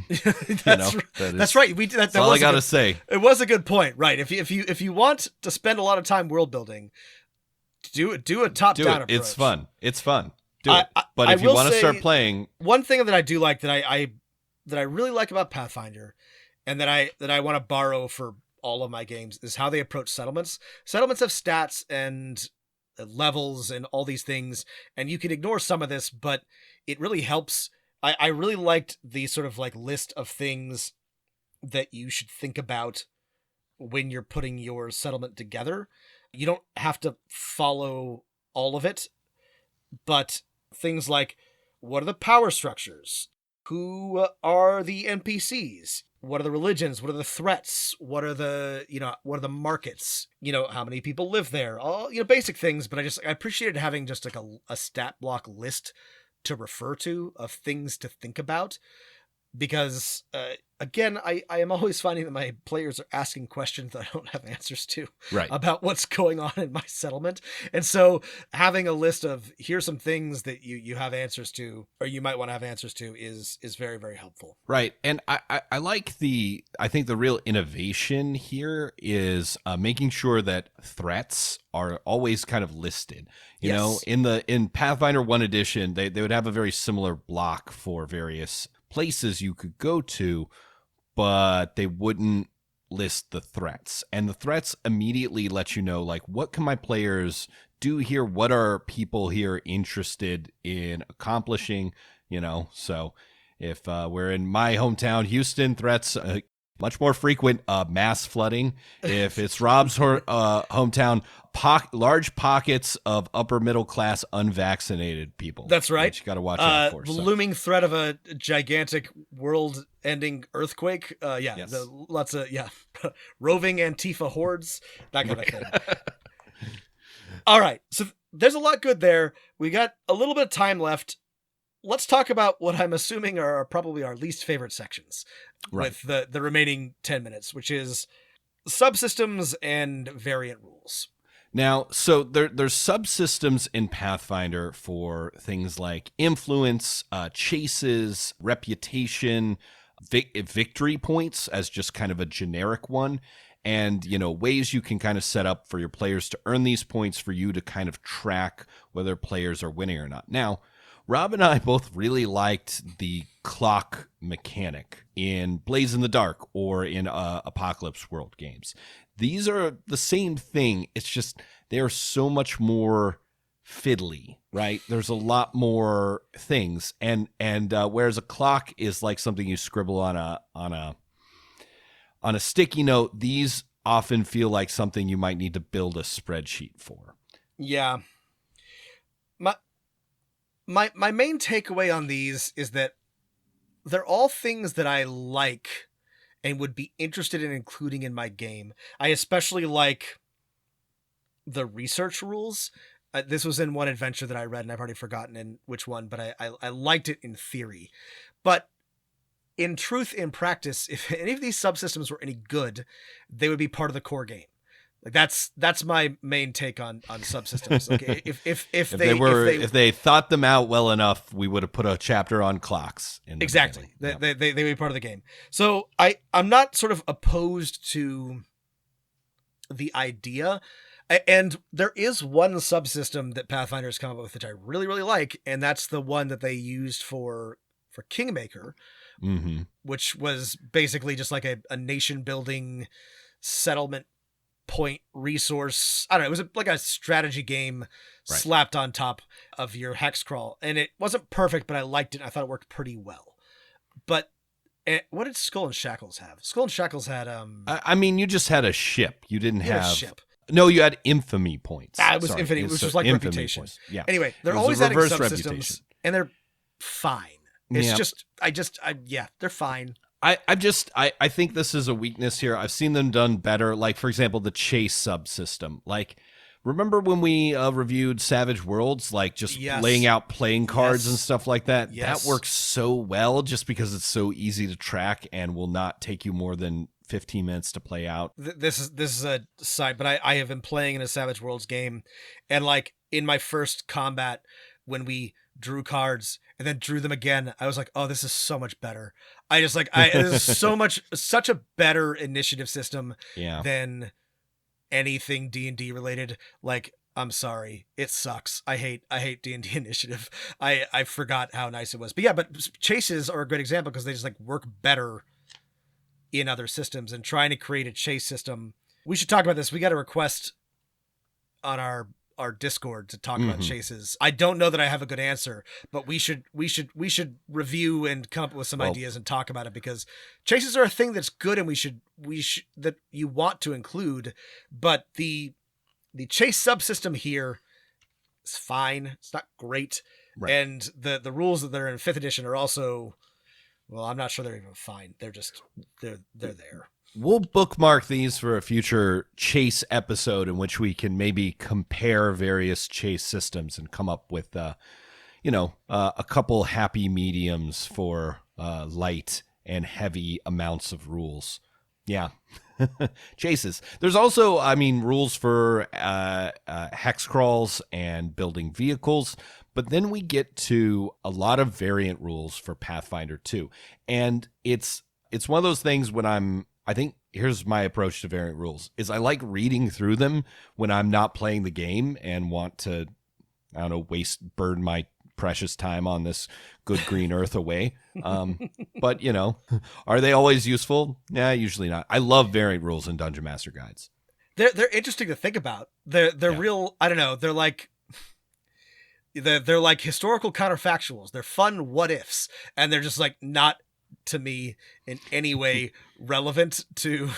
That's right. That's all I gotta say. It was a good point, right? If you want to spend a lot of time world building, do a top down approach. It's fun. Do it. But if you want to start playing, one thing that I do like that I really like about Pathfinder, and that I want to borrow for all of my games, is how they approach settlements. Settlements have stats and levels and all these things, and you can ignore some of this, but it really helps. I really liked the sort of list of things that you should think about when you're putting your settlement together. You don't have to follow all of it, but things like, what are the power structures? Who are the NPCs? What are the religions? What are the threats? What are the markets? How many people live there? All, basic things, but I appreciated having just a stat block list to refer to of things to think about, because again, I am always finding that my players are asking questions that I don't have answers to about what's going on in my settlement. And so having a list of, here's some things that you have answers to, or you might want to have answers to, is very, very helpful. Right. And I think the real innovation here is making sure that threats are always kind of listed. You know, in Pathfinder 1 edition, they would have a very similar block for various places you could go to, but they wouldn't list the threats. And the threats immediately let you know, what can my players do here? What are people here interested in accomplishing? So if we're in my hometown, Houston, threats much more frequent, mass flooding. If it's Rob's hometown, large pockets of upper middle class unvaccinated people. That's right. Which you got to watch out for. The looming threat of a gigantic world-ending earthquake. Lots of roving Antifa hordes, that kind of thing. All right, so there's a lot good there. We got a little bit of time left. Let's talk about what I'm assuming are probably our least favorite sections with the remaining 10 minutes, which is subsystems and variant rules. Now, so there's subsystems in Pathfinder for things like influence, chases, reputation, victory points as just kind of a generic one, and ways you can kind of set up for your players to earn these points for you to kind of track whether players are winning or not. Now, Rob and I both really liked the clock mechanic in Blaze in the Dark or in Apocalypse World games. These are the same thing. It's just they are so much more fiddly, right? There's a lot more things, and whereas a clock is like something you scribble on a sticky note, these often feel like something you might need to build a spreadsheet for. Yeah. My main takeaway on these is that they're all things that I like and would be interested in including in my game. I especially like the research rules. This was in one adventure that I read, and I've already forgotten in which one, but I liked it in theory. But in truth, in practice, if any of these subsystems were any good, they would be part of the core game. That's my main take on subsystems. If they thought them out well enough, we would have put a chapter on clocks. Exactly. They would be part of the game. So I'm not sort of opposed to the idea. And there is one subsystem that Pathfinder's come up with, which I really, really like. And that's the one that they used for Kingmaker, which was basically just like a nation building settlement point resource. I don't know. It was like a strategy game slapped on top of your hex crawl. And it wasn't perfect, but I liked it. I thought it worked pretty well. But what did Skull and Shackles have? Skull and Shackles had I mean, you just had a ship. You didn't have a ship. No, you had infamy points. It was infamy, which was like reputation. Points. Yeah. Anyway, they're always adding subsystems, and they're fine. It's they're fine. I think this is a weakness here. I've seen them done better. Like, for example, the chase subsystem. Like, remember when we reviewed Savage Worlds? Like, just laying out playing cards and stuff like that? Yes. That works so well just because it's so easy to track and will not take you more than 15 minutes to play out. This is a side, but I have been playing in a Savage Worlds game, and like in my first combat, when we drew cards and then drew them again, I was like, oh, this is so much better. This is such a better initiative system than anything D&D related. Like, I'm sorry, it sucks. I hate D&D initiative. I forgot how nice it was. But chases are a good example because they just like work better in other systems, and trying to create a chase system. We should talk about this. We got a request on our Discord to talk about chases. I don't know that I have a good answer, but we should review and come up with some ideas and talk about it, because chases are a thing that's good and we should that you want to include, but the chase subsystem here is fine. It's not great. Right. And the rules that are in 5th edition are also, well, I'm not sure they're even fine. They're just, they're there. We'll bookmark these for a future chase episode in which we can maybe compare various chase systems and come up with, a couple happy mediums for light and heavy amounts of rules. Yeah. Chases. There's also, rules for hex crawls and building vehicles. But then we get to a lot of variant rules for Pathfinder 2. And it's one of those things when I think here's my approach to variant rules is I like reading through them when I'm not playing the game and want to, burn my precious time on this good green earth away. But, are they always useful? Nah, usually not. I love variant rules in Dungeon Master guides. They're interesting to think about. They're real, I don't know, they're like historical counterfactuals. They're fun what ifs, and they're just like not to me in any way relevant to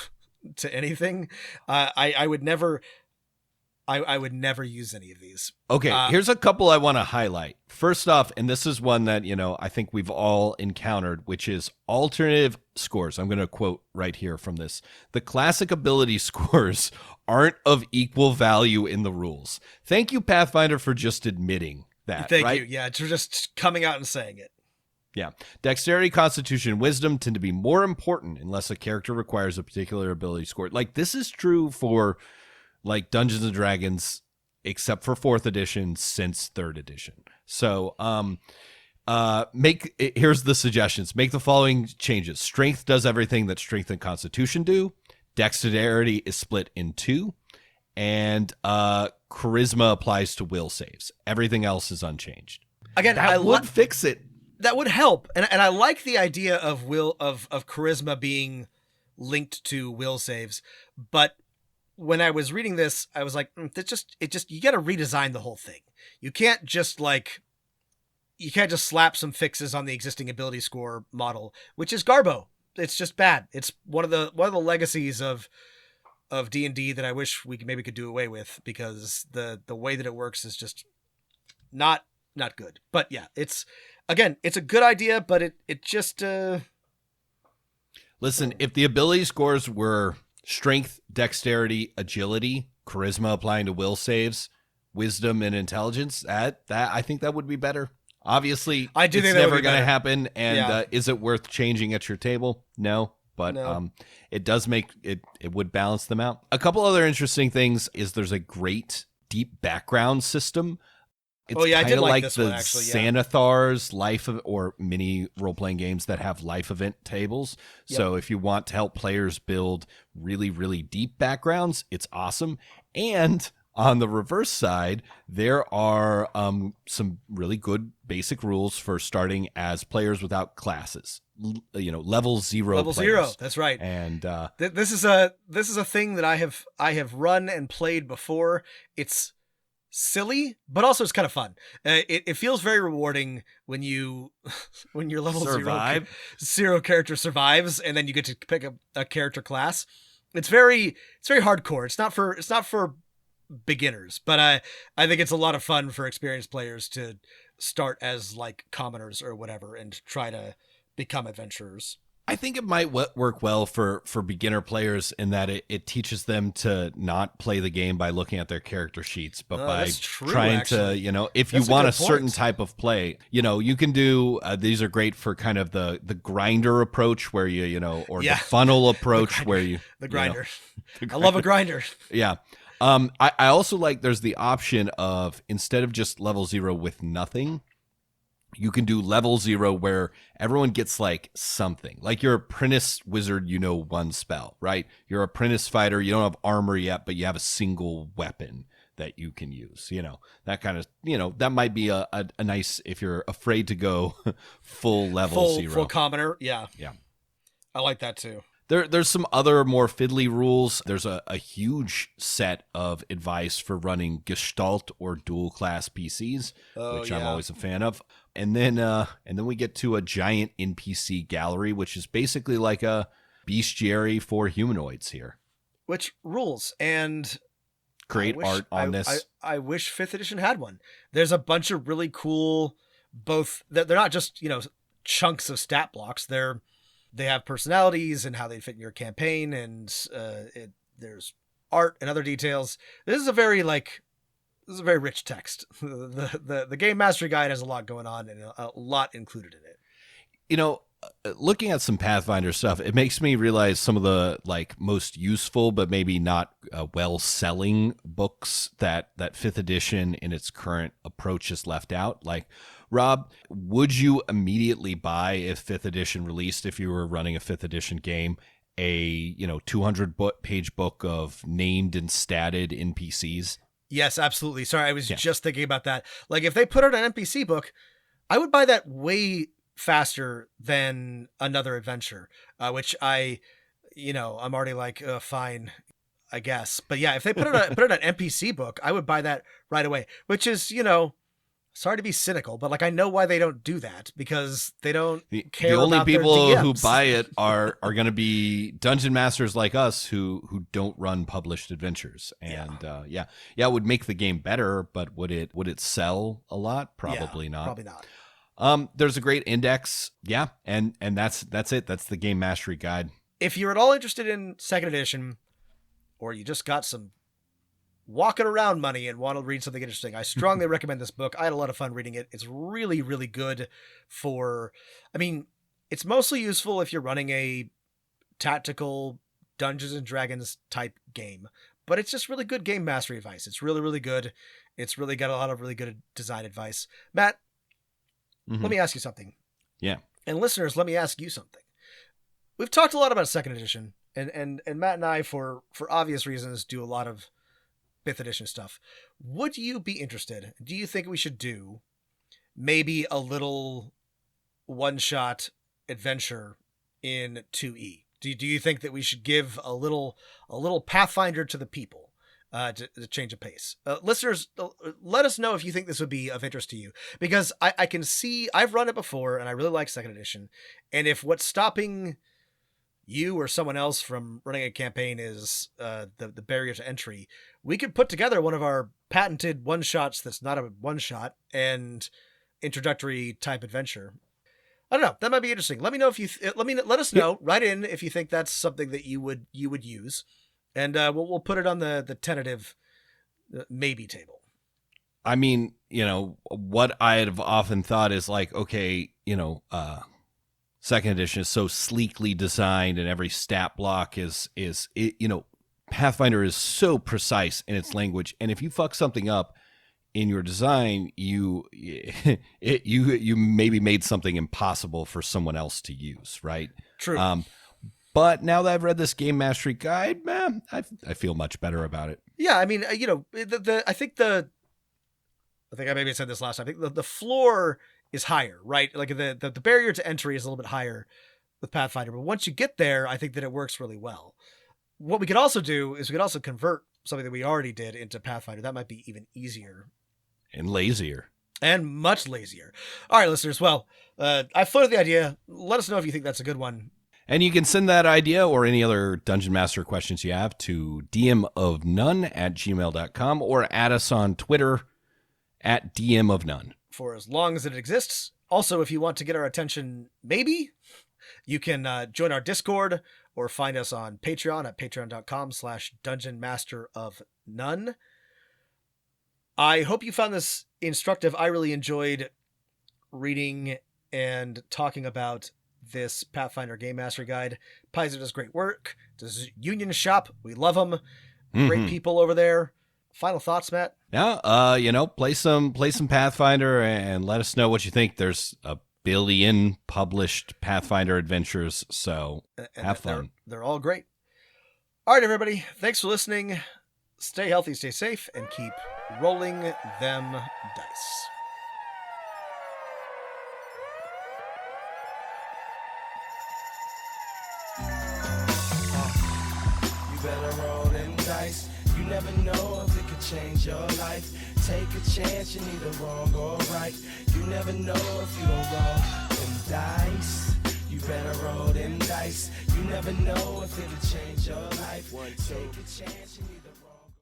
anything. I would never use any of these. Okay, here's a couple I want to highlight. First off, and this is one that, I think we've all encountered, which is alternative scores. I'm going to quote right here from this. The classic ability scores aren't of equal value in the rules. Thank you, Pathfinder, for just admitting that. Thank you. Yeah, for just coming out and saying it. Yeah. Dexterity, Constitution, and Wisdom tend to be more important unless a character requires a particular ability score. Like, this is true for, like, Dungeons & Dragons, except for 4th edition since 3rd edition. So, here's the suggestions. Make the following changes. Strength does everything that Strength and Constitution do. Dexterity is split in 2. And Charisma applies to will saves. Everything else is unchanged. Again, that would fix it. That would help, and I like the idea of charisma being linked to will saves. But when I was reading this, I was like, you got to redesign the whole thing. You can't just slap some fixes on the existing ability score model, which is garbo. It's just bad. It's one of the legacies of D&D that I wish we could do away with, because the way that it works is just not good. But yeah, it's a good idea, but it just listen, if the ability scores were strength, dexterity, agility, charisma applying to will saves, wisdom, and intelligence, that I think that would be better. Obviously, I do think it's that never going to happen, and is it worth changing at your table? No. But no. It does make it would balance them out. A couple other interesting things is there's a great deep background system. It's Oh, yeah, I kind did of like like this the one, actually, yeah. Xanathar's life of, or mini role-playing games that have life event tables. So if you want to help players build really, really deep backgrounds, it's awesome. And on the reverse side, there are some really good basic rules for starting as players without classes. Level 0 Level players. 0, that's right. And This is a thing that I have run and played before. It's silly, but also it's kind of fun. It feels very rewarding when you when your level zero character survives, and then you get to pick a character class. It's very hardcore. It's not for beginners, but I think it's a lot of fun for experienced players to start as like commoners or whatever and try to become adventurers. I think it might work well for beginner players in that it teaches them to not play the game by looking at their character sheets, but by trying to, if you want a certain type of play, you can do, these are great for kind of the grinder approach where the funnel approach where you. The grinder. I love a grinder. Yeah. I also like there's the option of instead of just level 0 with nothing, you can do level 0 where everyone gets like something. Like your apprentice wizard, one spell, right? Your apprentice fighter, you don't have armor yet, but you have a single weapon that you can use. That kind of, that might be a nice, if you're afraid to go full level 0. Full commoner, yeah. Yeah. I like that too. There's some other more fiddly rules. There's a huge set of advice for running Gestalt or dual class PCs, which I'm always a fan of. And then we get to a giant NPC gallery, which is basically like a bestiary for humanoids here. Which rules, and create art on this. I wish 5th edition had one. There's a bunch of really cool, both they're not just, chunks of stat blocks. They have personalities and how they fit in your campaign, and there's art and other details. This is a very rich text. The Game Mastery Guide has a lot going on and a lot included in it. Looking at some Pathfinder stuff, it makes me realize some of the most useful but maybe not well selling books that 5th edition in its current approach has left out. Rob, would you immediately buy if 5th edition released, if you were running a 5th edition game, a 200-page book of named and statted NPCs? Yes, absolutely. Sorry, I was just thinking about that. If they put out an NPC book, I would buy that way faster than another adventure, which I'm already fine, I guess. But yeah, if they put out an NPC book, I would buy that right away, which is, sorry to be cynical, but I know why they don't do that, because they don't care. The only about people their who DMs. buy it are going to be dungeon masters like us who don't run published adventures. And it would make the game better, but would it sell a lot? Probably not. Probably not. There's a great index. Yeah. And that's it. That's the Game Mastery Guide. If you're at all interested in 2nd edition, or you just got some walking around money and want to read something interesting, I strongly recommend this book. I had a lot of fun reading it. It's really, really good it's mostly useful if you're running a tactical Dungeons and Dragons type game, but it's just really good game mastery advice. It's really, really good. It's really got a lot of really good design advice. Matt, let me ask you something. Yeah. And listeners, let me ask you something. We've talked a lot about 2nd edition, and Matt and I, for obvious reasons, do a lot of 5th edition stuff. Would you be interested? Do you think we should do maybe a little one-shot adventure in 2E? Do you think that we should give a little Pathfinder to the people to change of pace? Listeners, let us know if you think this would be of interest to you, because I can see, I've run it before and I really like 2nd edition, and if what's stopping you or someone else from running a campaign is the barrier to entry, we could put together one of our patented one-shots that's not a one-shot and introductory type adventure. I don't know. That might be interesting. Let me know if you let us know. Write in if you think that's something that you would use, and we'll put it on the tentative maybe table. I mean, what I have often thought is okay, 2nd edition is so sleekly designed, and every stat block is Pathfinder is so precise in its language, and if you fuck something up in your design, you maybe made something impossible for someone else to use, right? True. But now that I've read this game mastery guide, man, I feel much better about it. Yeah, I mean, I think I maybe said this last time. I think the floor is higher, right? Like the barrier to entry is a little bit higher with Pathfinder, but once you get there, I think that it works really well. What we could also do is we could also convert something that we already did into Pathfinder. That might be even easier. And lazier. And much lazier. All right, listeners. Well, I floated the idea. Let us know if you think that's a good one. And you can send that idea or any other Dungeon Master questions you have to dmofnone@gmail.com or add us on Twitter @dmofnone. For as long as it exists. Also, if you want to get our attention, maybe, you can join our Discord or find us on Patreon at patreon.com/dungeonmasterofnone. I hope you found this instructive. I really enjoyed reading and talking about this Pathfinder Game Mastery Guide. Paizo does great work. Does Union Shop. We love them. Great people over there. Final thoughts, Matt? Yeah, play some Pathfinder and let us know what you think. There's a billion published Pathfinder adventures, so have fun. They're all great. All right, everybody. Thanks for listening. Stay healthy, stay safe, and keep rolling them dice. You better roll them dice. You never know if it could change your life. Take a chance, you're neither wrong or right. You never know if you don't roll them dice. You better roll them dice. You never know if it could change your life. Take a chance, you neither